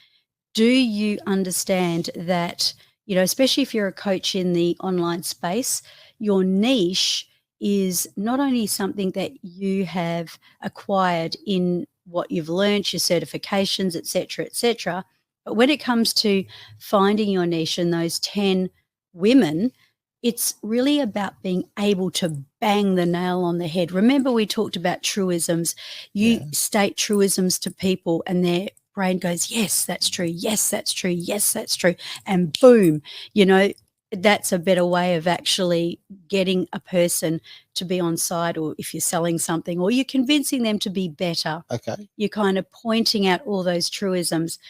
Do you understand that, especially if you're a coach in the online space, your niche is not only something that you have acquired in what you've learned, your certifications, et cetera, but when it comes to finding your niche and those 10 women, it's really about being able to bang the nail on the head. Remember, we talked about truisms. You state truisms to people and their brain goes, yes, that's true. Yes, that's true. Yes, that's true. And boom, that's a better way of actually getting a person to be on side, or if you're selling something or you're convincing them to be better. Okay. You're kind of pointing out all those truisms.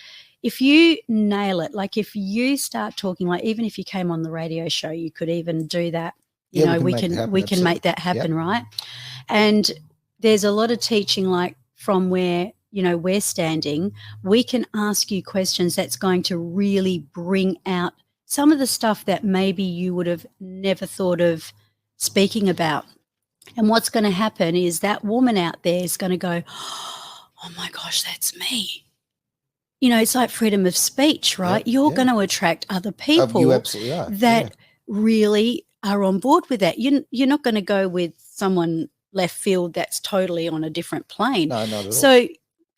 If you nail it, like if you start talking, like even if you came on the radio show, you could even do that. We can make that happen, right? And there's a lot of teaching, like from where, we're standing, we can ask you questions that's going to really bring out some of the stuff that maybe you would have never thought of speaking about. And what's going to happen is that woman out there is going to go, oh my gosh, that's me. It's like freedom of speech, right? You're going to attract other people you absolutely are. that really are on board with that. You're not going to go with someone left field that's totally on a different plane. No, not at all. So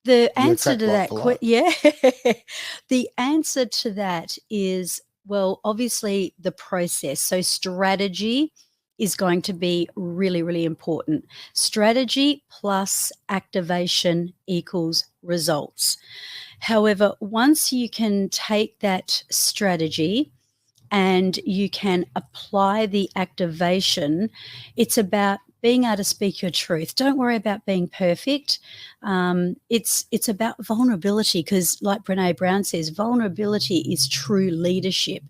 the You answer attract to like that, for like. the answer to that is, well, obviously the process. So strategy is going to be really, really important. Strategy plus activation equals results. However, once you can take that strategy and you can apply the activation, it's about being able to speak your truth. Don't worry about being perfect. It's about vulnerability, because like Brene Brown says, vulnerability is true leadership.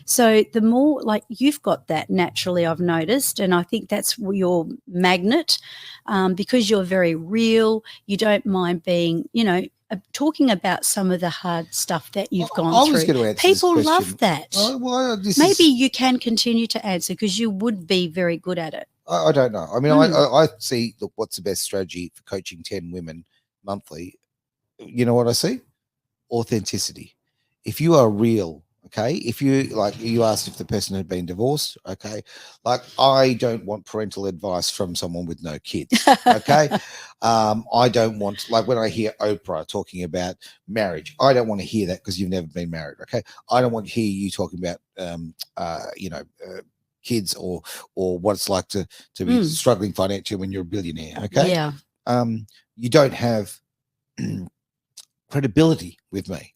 So the more, like, you've got that naturally, I've noticed, and I think that's your magnet, because you're very real. You don't mind being, talking about some of the hard stuff that you've gone I was through. going to answer People this love question. that. Maybe you can continue to answer, because you would be very good at it. I don't know. I mean, I see, look, what's the best strategy for coaching 10 women monthly? You know what I see? Authenticity. If you are real, okay, if you, like, you asked if the person had been divorced, okay, like, I don't want parental advice from someone with no kids, okay. I don't want, like, when I hear Oprah talking about marriage, I don't want to hear that, because you've never been married, okay. I don't want to hear you talking about kids or what it's like to be struggling financially when you're a billionaire, okay. Yeah. You don't have credibility with me.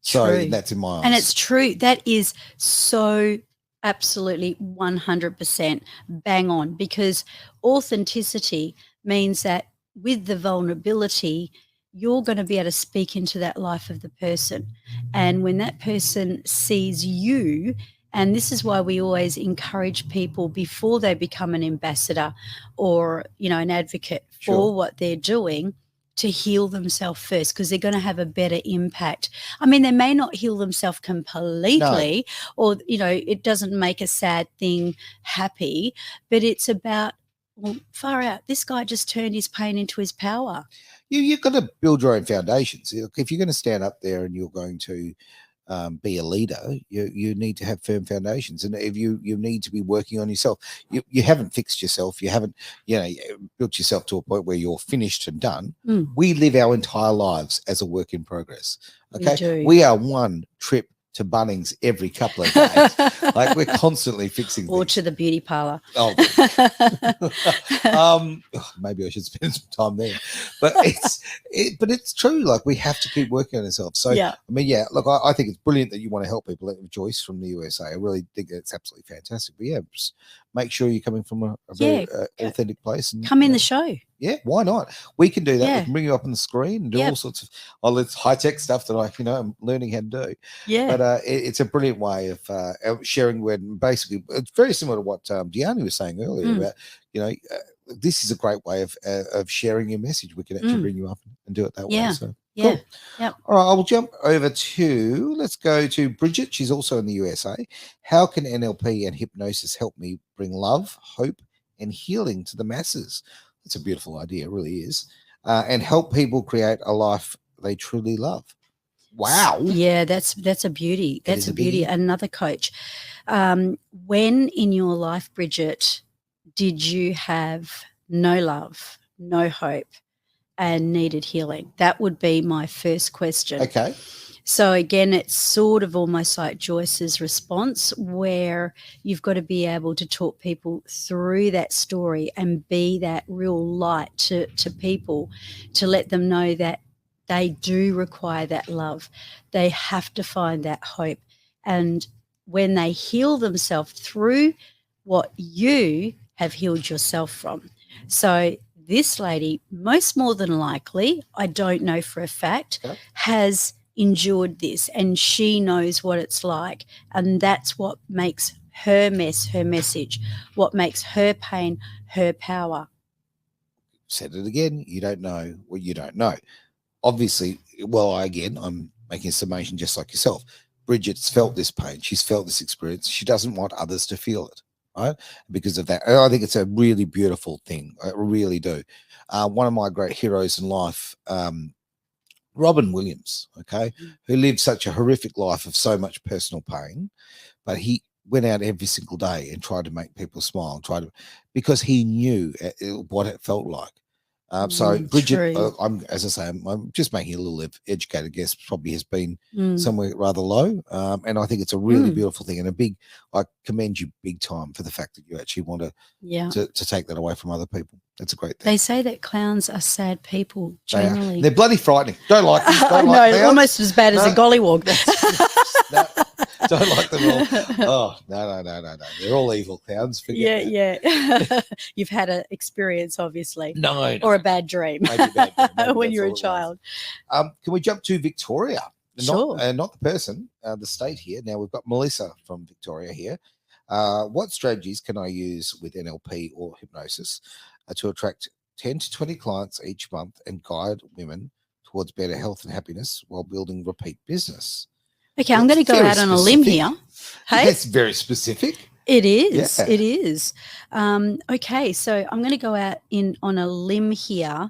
So True. that's in my eyes. And it's true. That is so absolutely 100% bang on, because authenticity means that with the vulnerability, you're going to be able to speak into that life of the person. And when that person sees you, and this is why we always encourage people before they become an ambassador or, an advocate for what they're doing, to heal themselves first, because they're going to have a better impact. I mean, they may not heal themselves completely, or, it doesn't make a sad thing happy, but it's about, well, far out, this guy just turned his pain into his power. You've got to build your own foundations. If you're going to stand up there and you're going to be a leader, you need to have firm foundations, and if you need to be working on yourself. You haven't fixed yourself, you haven't built yourself to a point where you're finished and done. We live our entire lives as a work in progress, okay. We are one trip to Bunnings every couple of days. Like, we're constantly fixing or things. to the beauty parlor. Maybe I should spend some time there, but it's true. Like, we have to keep working on ourselves. So yeah. I mean, look, I think it's brilliant that you want to help people. Joyce from the USA, I really think it's absolutely fantastic. But just make sure you're coming from a very authentic place, and come in the show. Yeah, why not? We can do that. We can bring you up on the screen and do all sorts of it's high-tech stuff that I'm learning how to do. Yeah. But it's a brilliant way of sharing word. And basically, it's very similar to what Deanne was saying earlier about, this is a great way of sharing your message. We can actually bring you up and do it that way. So cool. Yep. All right, I will jump over let's go to Bridget. She's also in the USA. How can NLP and hypnosis help me bring love, hope, and healing to the masses? It's a beautiful idea, it really is. And help people create a life they truly love. Wow. Yeah, that's a beauty. That's a beauty. Another coach. When in your life, Bridget, did you have no love, no hope, and needed healing? That would be my first question. Okay. So again, it's sort of almost like Joyce's response, where you've got to be able to talk people through that story and be that real light to people, to let them know that they do require that love. They have to find that hope. And when they heal themselves through what you have healed yourself from. So this lady, most more than likely, I don't know for a fact, has endured this, and she knows what it's like, and that's what makes her message, what makes her pain her power. Said it again. You don't know what you don't know. Obviously, I'm making a summation just like yourself. Bridget's felt this pain. She's felt this experience. She doesn't want others to feel it, right? Because of that. I think it's a really beautiful thing. I really do. One of my great heroes in life, Robin Williams, who lived such a horrific life of so much personal pain, but he went out every single day and tried to make people smile, because he knew what it felt like. So Bridget, as I say, I'm just making a little educated guess, probably has been somewhere rather low. And I think it's a really beautiful thing, and I commend you big time for the fact that you actually want to take that away from other people. That's a great thing. They say that clowns are sad people generally. They're bloody frightening. Don't like them. Don't like clowns. Almost as bad as a gollywog. Don't like them all. Oh, no. They're all evil clowns. Forget that. You've had an experience, obviously. No. Or a bad dream. Maybe a bad dream. Maybe when you're a child. Can we jump to Victoria? Sure. Not the person, the state here. Now we've got Melissa from Victoria here. What strategies can I use with NLP or hypnosis to attract 10 to 20 clients each month and guide women towards better health and happiness while building repeat business? Okay, I'm going to go out on a limb here. Hey? That's very specific. It is. Yeah. It is. Okay, so I'm going to go out on a limb here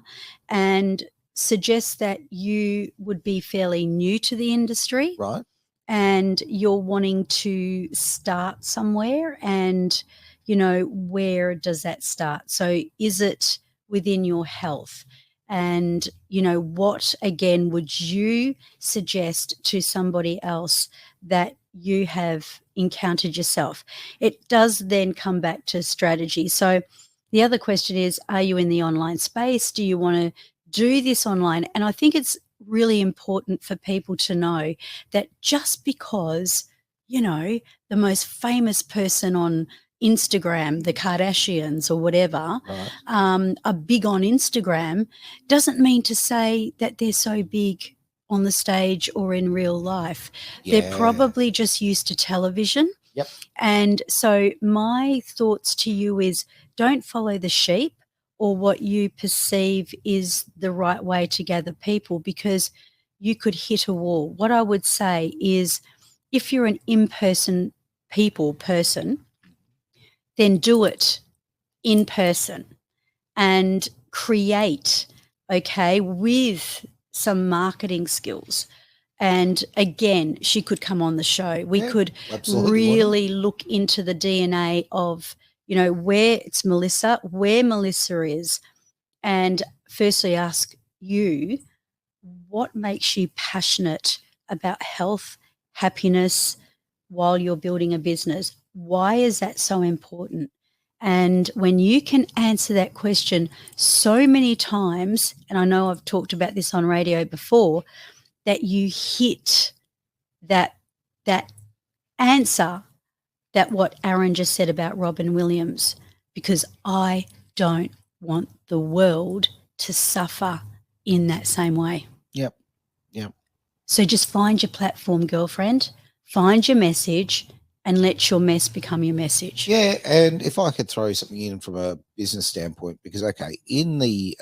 and suggest that you would be fairly new to the industry. Right. And you're wanting to start somewhere, and, where does that start? So is it within your health? And, what, again, would you suggest to somebody else that you have encountered yourself? It does then come back to strategy. So the other question is, are you in the online space? Do you want to do this online? And I think it's really important for people to know that just because, the most famous person on Instagram, the Kardashians or whatever, are big on Instagram, doesn't mean to say that they're so big on the stage or in real life. Yeah. They're probably just used to television. Yep. And so my thoughts to you is, don't follow the sheep or what you perceive is the right way to gather people, because you could hit a wall. What I would say is, if you're an in-person person, then do it in person and create, with some marketing skills. And again, she could come on the show. We could really look into the DNA of, where it's Melissa, where Melissa is, and firstly ask you, what makes you passionate about health, happiness while you're building a business? Why is that so important? And when you can answer that question so many times, and I know I've talked about this on radio before, that you hit that answer, that what Aaron just said about Robin Williams, because I don't want the world to suffer in that same way. Yep. So just find your platform, girlfriend, find your message, and let your mess become your message. Yeah, and if I could throw something in from a business standpoint, because, in the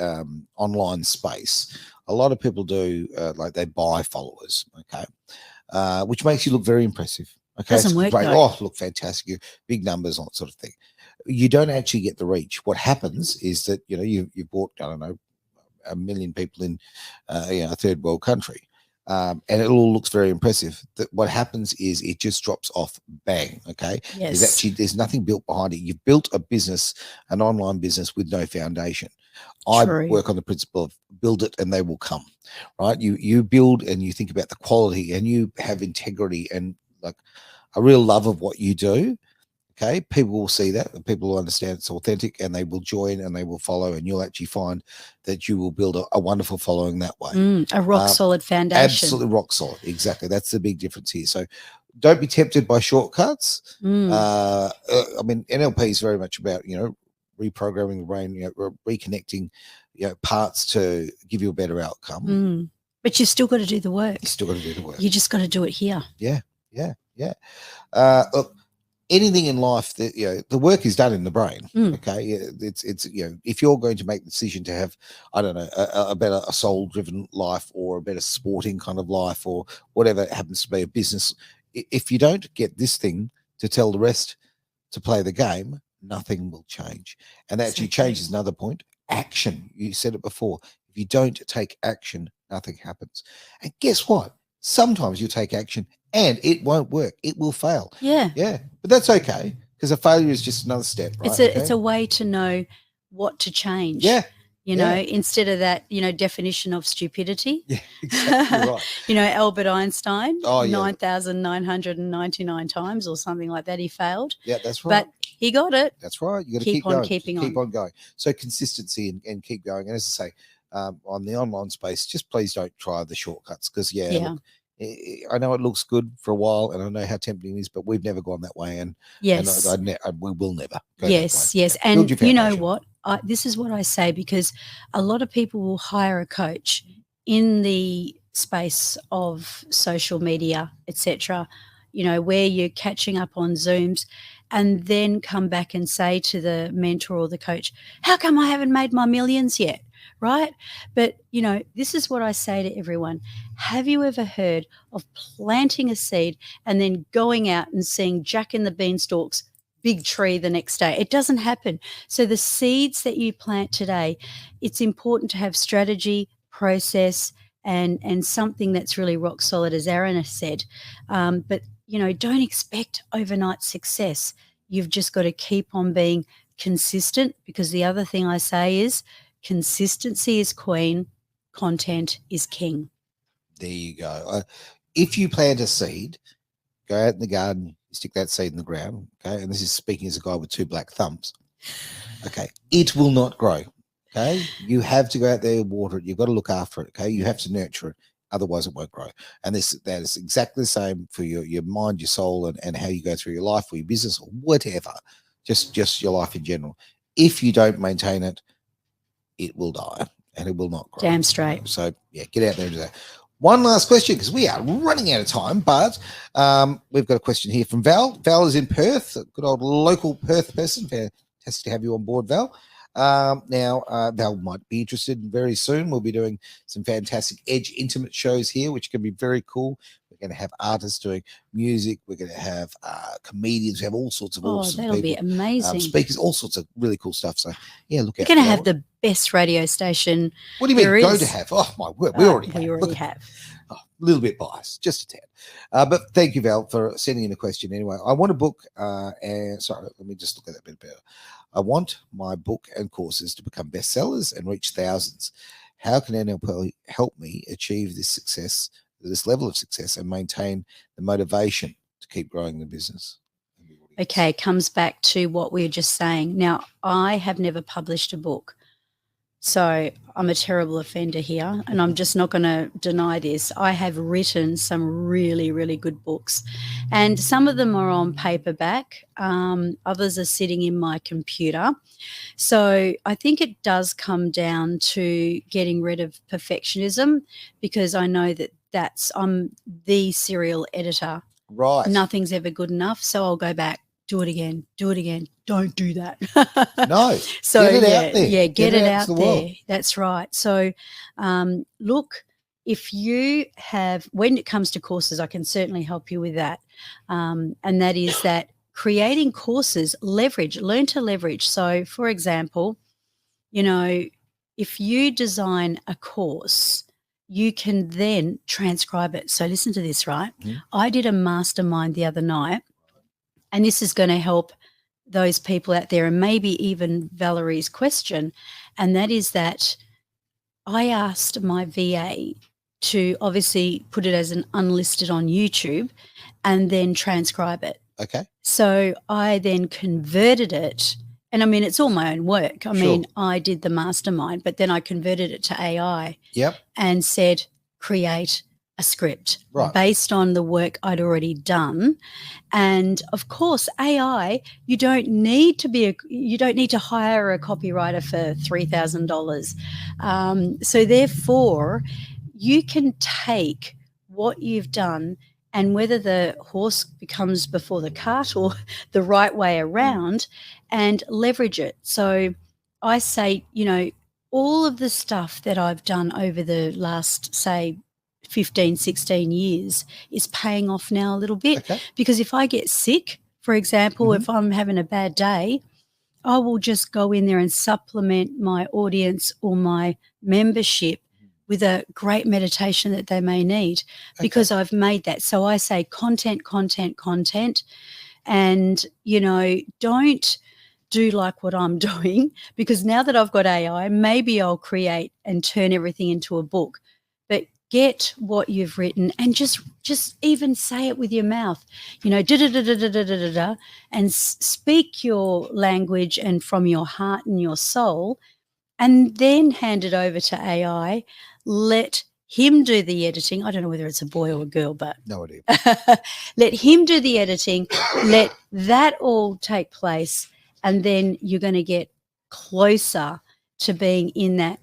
online space, a lot of people do, they buy followers, which makes you look very impressive. Okay, doesn't work, great. Though. Oh, look fantastic, big numbers, all that sort of thing. You don't actually get the reach. What happens is that, you bought, 1 million people in a third world country. And it all looks very impressive. What happens is it just drops off, bang. Okay. Yes. There's nothing built behind it. You've built a business, an online business with no foundation. True. I work on the principle of build it and they will come, right? You build and you think about the quality and you have integrity and a real love of what you do. Okay, people will see that, and people will understand it's authentic, and they will join and they will follow, and you'll actually find that you will build a wonderful following that way. A rock solid foundation. Absolutely rock solid. Exactly. That's the big difference here. So don't be tempted by shortcuts. NLP is very much about, reprogramming the brain, reconnecting, parts to give you a better outcome. But you've still got to do the work. You still got to do the work. You just got to do it here. Yeah. Look, anything in life that the work is done in the brain. Okay, it's if you're going to make the decision to have, I don't know, a better soul-driven life or a better sporting kind of life or whatever it happens to be, a business. If you don't get this thing to tell the rest to play the game, nothing will change. And that actually changes another point: action. You said it before. If you don't take action, nothing happens. And guess what? Sometimes you take action and it won't work. It will fail. Yeah. Yeah, but that's okay, because a failure is just another step, right? It's a way to know what to change. Yeah. You know, instead of that, definition of stupidity. Yeah, exactly right. Albert Einstein, Oh, yeah. 9,999 times or something like that, he failed. Yeah, that's right. But he got it. That's right. You got to Keep keep on going. keeping Keep on. on going. So consistency and keep going. And as I say, on the online space, just please don't try the shortcuts, because look, I know it looks good for a while, and I know how tempting it is, but we've never gone that way, and yes, and we will never go yes, that way. yes. And you know what? This is what I say, because a lot of people will hire a coach in the space of social media, etc., where you're catching up on Zooms, and then come back and say to the mentor or the coach, how come I haven't made my millions yet? Right? But, this is what I say to everyone. Have you ever heard of planting a seed and then going out and seeing Jack and the Beanstalk's big tree the next day? It doesn't happen. So the seeds that you plant today, it's important to have strategy, process, and something that's really rock solid, as Aaron has said. But, don't expect overnight success. You've just got to keep on being consistent, because the other thing I say is consistency is queen, content is king. There you go. If you plant a seed, go out in the garden, stick that seed in the ground, okay? And this is speaking as a guy with 2 black thumbs. Okay, it will not grow. Okay, you have to go out there and water it. You've got to look after it. Okay, you have to nurture it, otherwise it won't grow. And that is exactly the same for your mind, your soul, and how you go through your life or your business or whatever. Just your life in general. If you don't maintain it, it will die and it will not grow. Damn straight. So get out there and do that. One last question, because we are running out of time, but we've got a question here from Val. Val is in Perth, a good old local Perth person. Fantastic to have you on board, Val. Now, Val might be interested very soon. We'll be doing some fantastic Edge intimate shows here, which can be very cool. We're going to have artists doing music. We're going to have comedians. We have all sorts of awesome that'll people, be amazing. Speakers, all sorts of really cool stuff. So, look out. We're going to have the best radio station. What do you mean going to have? Oh, my word. We already have. A little bit biased, just a tad. But thank you, Val, for sending in a question. Anyway, I want a book, and sorry, let me just look at that bit better. I want my book and courses to become bestsellers and reach thousands. How can NLP help me achieve this level of success, and maintain the motivation to keep growing the business? Okay, comes back to what we were just saying. Now, I have never published a book, so I'm a terrible offender here, and I'm just not going to deny this. I have written some really, really good books, and some of them are on paperback. Others are sitting in my computer. So I think it does come down to getting rid of perfectionism, because I know that I'm the serial editor. Right. Nothing's ever good enough, so I'll go back. Do it again. Don't do that. No. So get it out there. Yeah, get it out there. World. That's right. So look, if you have, when it comes to courses, I can certainly help you with that. And that is that creating courses, learn to leverage. So for example, if you design a course, you can then transcribe it. So listen to this, right? Mm-hmm. I did a mastermind the other night, and this is going to help those people out there, and maybe even Valerie's question, and that is that I asked my VA to obviously put it as an unlisted on YouTube and then transcribe it. Okay. So I then converted it, and I mean, it's all my own work. I mean, I did the mastermind, but then I converted it to AI. Yep. And said, create a script based on the work I'd already done. And of course, AI, you don't need to hire a copywriter for $3,000. So therefore, you can take what you've done, and whether the horse becomes before the cart or the right way around, and leverage it. So I say, all of the stuff that I've done over the last, say, 15, 16 years is paying off now a little bit. Okay. Because if I get sick, for example, if I'm having a bad day, I will just go in there and supplement my audience or my membership with a great meditation that they may need, because I've made that. So I say content, content, content, and, you know, don't do like what I'm doing, because now that I've got AI, maybe I'll create and turn everything into a book. But get what you've written and just even say it with your mouth, you know, da-da-da-da-da-da-da-da, and speak your language and from your heart and your soul, and then hand it over to AI. Let him do the editing. I don't know whether it's a boy or a girl, but No idea. let him do the editing. Let that all take place, and then you're going to get closer to being in that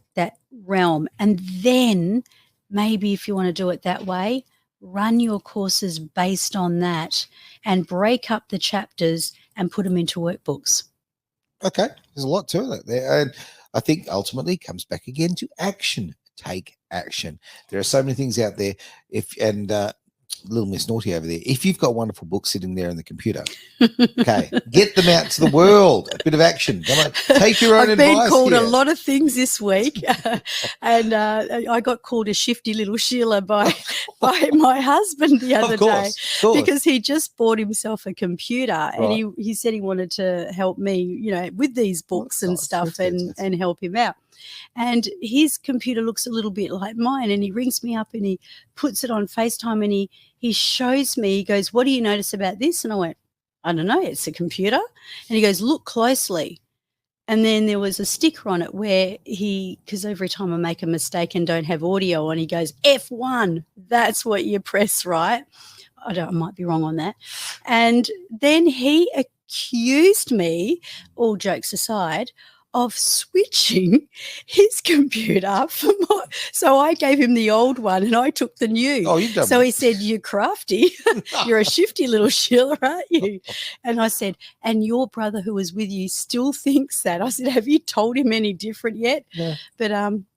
realm. And then maybe if you want to do it that way, run your courses based on that and break up the chapters and put them into workbooks. Okay, there's a lot to it there. And I think ultimately it comes back again to action. Take action. There are so many things out there. Little Miss Naughty over there, if you've got wonderful books sitting there in the computer, okay, get them out to the world. A bit of action. Come on, take your own advice. I've been called here. a lot of things this week, and I got called a shifty little Sheila by my husband the other day, because he just bought himself a computer, and he said he wanted to help me, you know, with these books and stuff, and help him out. And his computer looks a little bit like mine, and he rings me up and he puts it on FaceTime, and he shows me, he goes, "What do you notice about this?" And I went, "I don't know, it's a computer." And he goes, "Look closely." And then there was a sticker on it where because every time I make a mistake and don't have audio on, he goes, "F1, that's what you press, right?" I might be wrong on that. And then he accused me, all jokes aside, of switching his computer for more. So I gave him the old one and I took the new. Oh, you've done so he said, "You're crafty. You're a shifty little Sheila, aren't you?" And I said, "And your brother who was with you still thinks that." I said, "Have you told him any different yet?" Yeah. But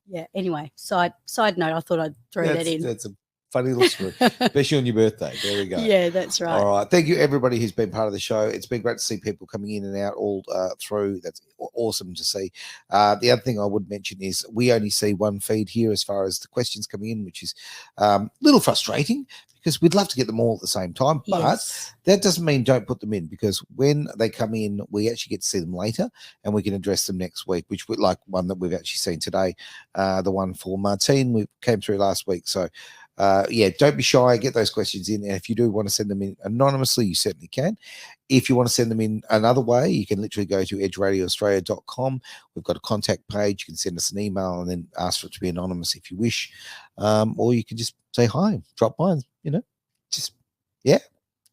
yeah, anyway, side note, I thought I'd throw that in. That's a funny little story, especially on your birthday. There we go. Yeah, that's right. All right. Thank you, everybody who's been part of the show. It's been great to see people coming in and out all through. That's awesome to see. The other thing I would mention is we only see one feed here as far as the questions coming in, which is a little frustrating because we'd love to get them all at the same time. But that doesn't mean don't put them in, because when they come in, we actually get to see them later and we can address them next week, which would like one that we've actually seen today, the one for Martine, we came through last week. So don't be shy, get those questions in, and if you do want to send them in anonymously, you certainly can. If you want to send them in another way, you can literally go to edgeradioaustralia.com. We've got a contact page. You can send us an email and then ask for it to be anonymous if you wish, or you can just say hi, drop by, you know, just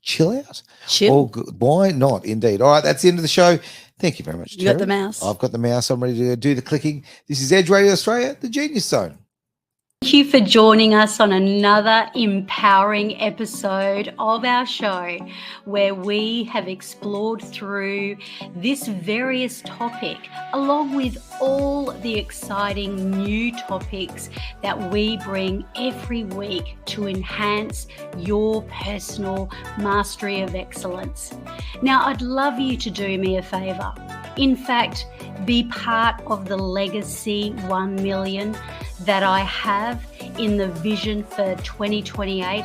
chill out. All good. Why not? Indeed. All right, that's the end of the show. Thank you very much, Terri. You got the mouse. I've got the mouse. I'm ready to do the clicking. This is Edge Radio Australia, the Genius Zone. Thank you for joining us on another empowering episode of our show, where we have explored through this various topic, along with all the exciting new topics that we bring every week to enhance your personal mastery of excellence. Now, I'd love you to do me a favor. In fact, be part of the Legacy 1 million that I have in the vision for 2028.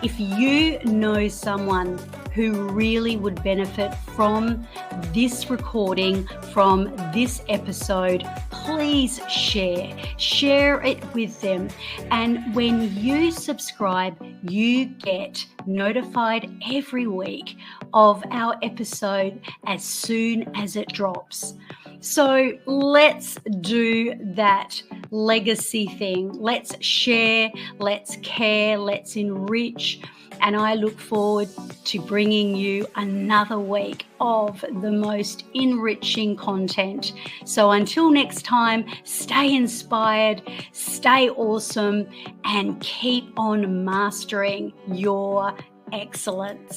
If you know someone who really would benefit from this recording, from this episode, please share it with them. And when you subscribe, you get notified every week of our episode as soon as it drops. So let's do that legacy thing. Let's share, let's care, let's enrich. And I look forward to bringing you another week of the most enriching content. So until next time, stay inspired, stay awesome, and keep on mastering your excellence.